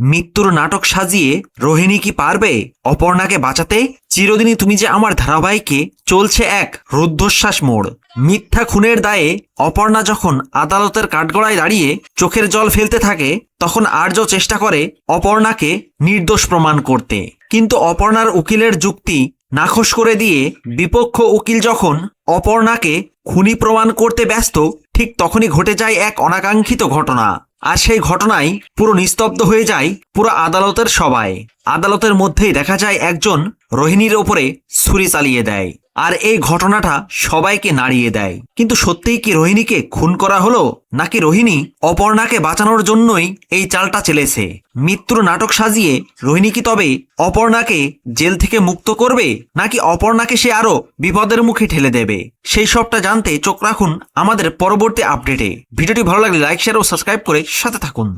মৃত্যুর নাটক সাজিয়ে রোহিণী কি পারবে অপর্ণাকে বাঁচাতে? চিরদিনই তুমি যে আমার ধারাবাহিকে চলছে এক রুদ্ধশ্বাস মোড়। মিথ্যা খুনের দায়ে অপর্ণা যখন আদালতের কাঠগড়ায় দাঁড়িয়ে চোখের জল ফেলতে থাকে, তখন আর্য চেষ্টা করে অপর্ণাকে নির্দোষ প্রমাণ করতে। কিন্তু অপর্ণার উকিলের যুক্তি নাখোশ করে দিয়ে বিপক্ষ উকিল যখন অপর্ণাকে খুনি প্রমাণ করতে ব্যস্ত, ঠিক তখনই ঘটে যায় এক অনাকাঙ্ক্ষিত ঘটনা। আর সেই ঘটনায় পুরো নিস্তব্ধ হয়ে যায় পুরো আদালতের সবাই। আদালতের মধ্যেই দেখা যায় একজন রোহিণীর ওপরে ছুরি চালিয়ে দেয়, আর এই ঘটনাটা সবাইকে নাড়িয়ে দেয়। কিন্তু সত্যিই কি রোহিণীকে খুন করা হলো, নাকি রোহিণী অপর্ণাকে বাঁচানোর জন্যই এই চালটা চেলেছে? মৃত্যুর নাটক সাজিয়ে রোহিণী কি তবে অপর্ণাকে জেল থেকে মুক্ত করবে, নাকি অপর্ণাকে সে আরো বিপদের মুখে ঠেলে দেবে? সেই সবটা জানতে চোখ রাখুন আমাদের পরবর্তী আপডেটে। ভিডিওটি ভালো লাগলে লাইক, শেয়ার ও সাবস্ক্রাইব করে সাথে থাকুন।